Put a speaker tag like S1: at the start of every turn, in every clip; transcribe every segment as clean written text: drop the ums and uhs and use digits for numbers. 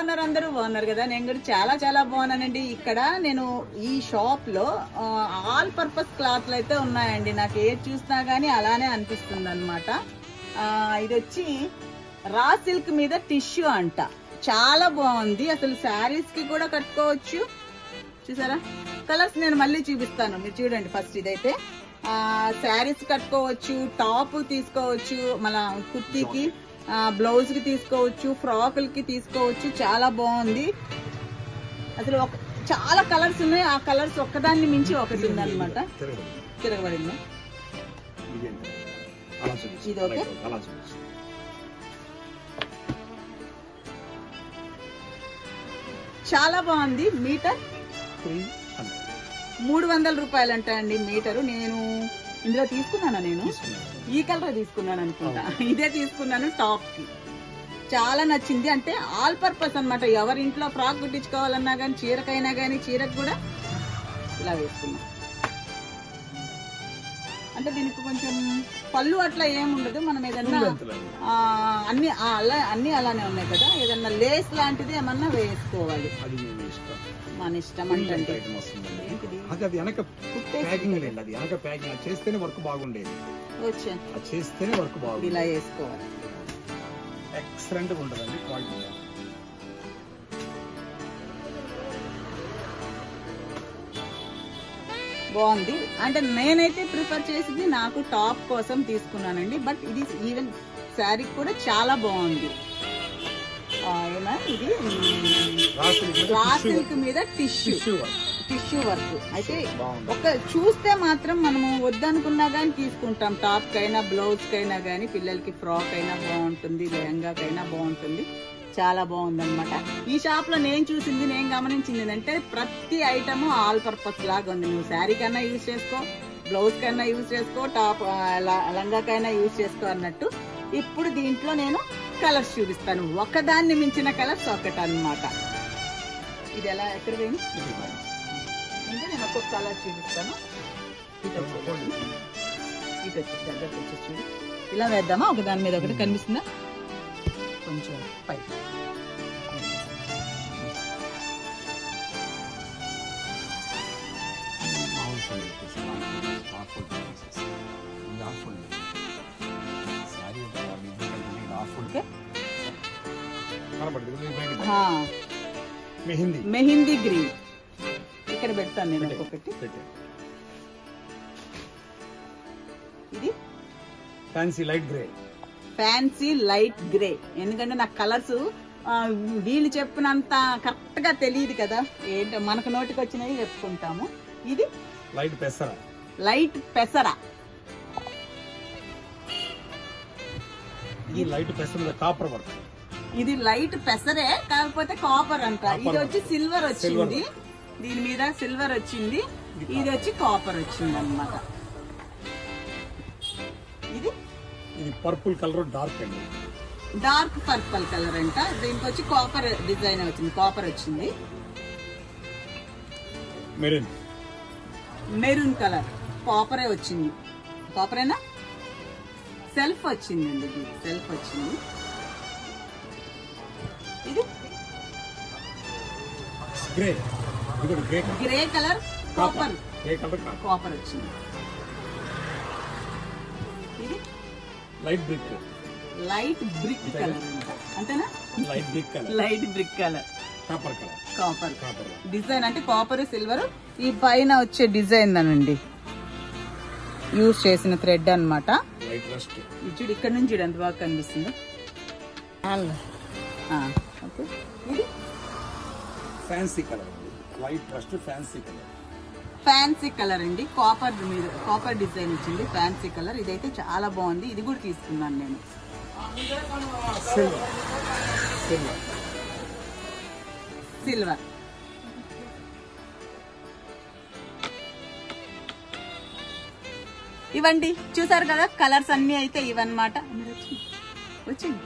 S1: ఉన్నారు? అందరూ బాగున్నారు కదా? నేను కూడా చాలా చాలా బాగున్నానండి. ఇక్కడ నేను ఈ షాప్ లో ఆల్ పర్పస్ క్లాత్లు అయితే ఉన్నాయండి. నాకు ఏది చూసినా గానీ అలానే అనిపిస్తుంది అనమాట. ఇది వచ్చి రా సిల్క్ మీద టిష్యూ అంట. చాలా బాగుంది. అసలు శారీస్ కి కూడా కట్టుకోవచ్చు. చూసారా కలర్స్ నేను మళ్ళీ చూపిస్తాను, మీరు చూడండి. ఫస్ట్ ఇదైతే శారీస్ కట్టుకోవచ్చు, టాప్ తీసుకోవచ్చు, మన కుర్తీకి, బ్లౌజ్ కి తీసుకోవచ్చు, ఫ్రాకులకి తీసుకోవచ్చు. చాలా బాగుంది. అసలు చాలా కలర్స్ ఉన్నాయి. ఆ కలర్స్ ఒక్కదాన్ని మించి ఒకటి ఉంది అనమాట. తిరగబడింది ఇది. ఓకే, చాలా బాగుంది. మీటర్ 300 రూపాయలు అంట అండి మీటరు. నేను ఇందులో తీసుకున్నానా? నేను ఈ కలర్ తీసుకున్నాను అనుకుంటా. ఇదే తీసుకున్నాను టాప్ కి. చాలా నచ్చింది. అంటే ఆల్ పర్పస్ అనమాట. ఎవరింట్లో ఫ్రాక్ కుట్టించుకోవాలన్నా కానీ, చీరకైనా కానీ, చీరకు కూడా ఇలా వేసుకున్నాం. అంటే దీనికి కొంచెం పళ్ళు అట్లా ఏముండదు. మనం ఏదన్నా అన్ని అలానే ఉన్నాయి కదా, ఏదన్నా లేస్ లాంటిది ఏమన్నా వేసుకోవాలి. మన ఇష్టం అంటే
S2: చేస్తేనే వర్క్ బాగుండేది. చేస్తేనే వర్క్ బాగుంది.
S1: ఇలా వేసుకోవాలి.
S2: ఎక్సలెంట్ గా ఉంటుందండి క్వాలిటీ.
S1: బాగుంది. అంటే నేనైతే ప్రిఫర్ చేసింది నాకు టాప్ కోసం తీసుకున్నానండి. బట్ ఇది ఈవెన్ శారీ కూడా చాలా బాగుంది. ఇది రా సిల్క్ మీద టిష్యూ వర్క్. అయితే ఒక చూస్తే మాత్రం మనము వద్దనుకున్నా గానీ తీసుకుంటాం. టాప్ కైనా, బ్లౌజ్ కైనా గానీ, పిల్లలకి ఫ్రాక్ అయినా బాగుంటుంది, లెహంగాకైనా బాగుంటుంది. చాలా బాగుంది అనమాట. ఈ షాప్ లో నేను చూసింది, నేను గమనించింది అంటే ప్రతి ఐటమ్ ఆల్ పర్పస్ లాగా ఉంది. నువ్వు శారీ కన్నా యూజ్ చేసుకో, బ్లౌజ్ కన్నా యూజ్ చేసుకో, టాప్ లంగాకైనా యూజ్ చేసుకో అన్నట్టు. ఇప్పుడు దీంట్లో నేను కలర్స్ చూపిస్తాను. ఒకదాన్ని మించిన కలర్స్ ఒకటి అనమాట. ఇది ఎలా ఎక్కడ పోయింది అంటే నేను ఒక్కొక్క కలర్ చూపిస్తాను. ఇటు వచ్చి దగ్గరకు వచ్చి చూడు. ఇలా వేద్దామా? ఒకదాని మీద ఒకటి కనిపిస్తుందా? కొంచెం పై మెహిందీ గ్రీన్ ఇక్కడ పెడతాను నేను ఒక్కొక్కటి. ఇది
S2: ఫ్యాన్సీ
S1: లైట్ గ్రే. ఎందుకంటే నాకు కలర్స్ వీళ్ళు చెప్పినంత కరెక్ట్ గా తెలియదు కదా, ఏంటో మనకు నోటికి వచ్చినవి చెప్పుకుంటాము. ఇది
S2: లైట్
S1: పెసర.
S2: ఇది లైట్ పెసర కాపర్ వర్క్.
S1: ఇది లైట్ పెసరే, కాకపోతే కాపర్ అంట. ఇది వచ్చి సిల్వర్ వచ్చింది, దీని మీద సిల్వర్ వచ్చింది. ఇది వచ్చి కాపర్ వచ్చింది అన్నమాట.
S2: ఇది purple colour,
S1: dark purple colour అంట. దీనికి వచ్చి కాపర్ డిజైన్ వచ్చింది, కాపర్ వచ్చింది. మెరూన్ కలర్, కాపరే వచ్చింది. కాపరేనా? సెల్ఫ్ వచ్చిందండి, ఇది సెల్ఫ్ వచ్చింది. ఇది గ్రే కలర్, కాపర్ వచ్చింది. ఇది లైట్ బ్రిక్ కలర్ అంతేనా? Light brick colour, copper design. అంటే కాపర్, సిల్వర్. ఈ పైన వచ్చే డిజైన్ అనండి యూజ్ చేసిన థ్రెడ్ అనమాట. చూడు, ఇక్కడ నుంచి చూడు ఎంత బాగా కనిపిస్తుందో. ఇది ఫ్యాన్సీ కలర్ అండి. కాపర్ మీద కాపర్ డిజైన్ వచ్చింది, ఫ్యాన్సీ కలర్. ఇదైతే చాలా బాగుంది. ఇది కూడా తీసుకున్నాను నేను. సిల్వర్. ఇవండి చూసారు కదా, కలర్స్ అన్ని అయితే ఇవన్నమాట. వచ్చింది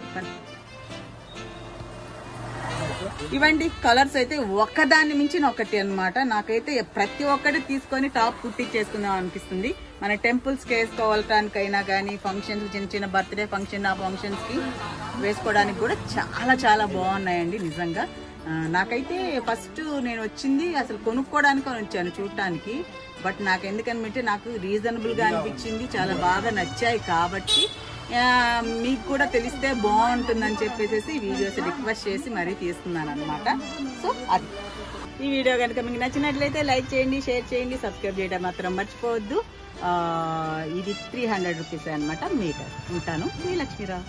S1: ఇవండి కలర్స్ అయితే ఒకదాన్ని మించిన ఒకటి అన్నమాట. నాకైతే ప్రతి ఒక్కటి తీసుకొని టాప్ కుట్టించేసుకుందాం అనిపిస్తుంది. మన టెంపుల్స్ కి వేసుకోవటానికైనా కానీ, ఫంక్షన్స్, చిన్న చిన్న బర్త్డే ఫంక్షన్, ఆ ఫంక్షన్స్ కి వేసుకోవడానికి కూడా చాలా చాలా బాగున్నాయండి నిజంగా. నాకైతే ఫస్ట్ నేను వచ్చింది అసలు కొనుక్కోవడానికి వచ్చాను చూడటానికి. బట్ నాకు ఎందుకనిపింటే నాకు రీజనబుల్గా అనిపించింది, చాలా బాగా నచ్చాయి. కాబట్టి మీకు కూడా తెలిస్తే బాగుంటుందని చెప్పేసి వీడియోస్ రిక్వెస్ట్ చేసి మరీ తీస్తున్నాను అనమాట. సో అది ఈ వీడియో కనుక మీకు నచ్చినట్లయితే లైక్ చేయండి, షేర్ చేయండి, సబ్స్క్రైబ్ చేయడం మాత్రం మర్చిపోవద్దు. ఇది 300 రూపీస్ అనమాట మీటర్. ఉంటాను, మీ లక్ష్మీరావు.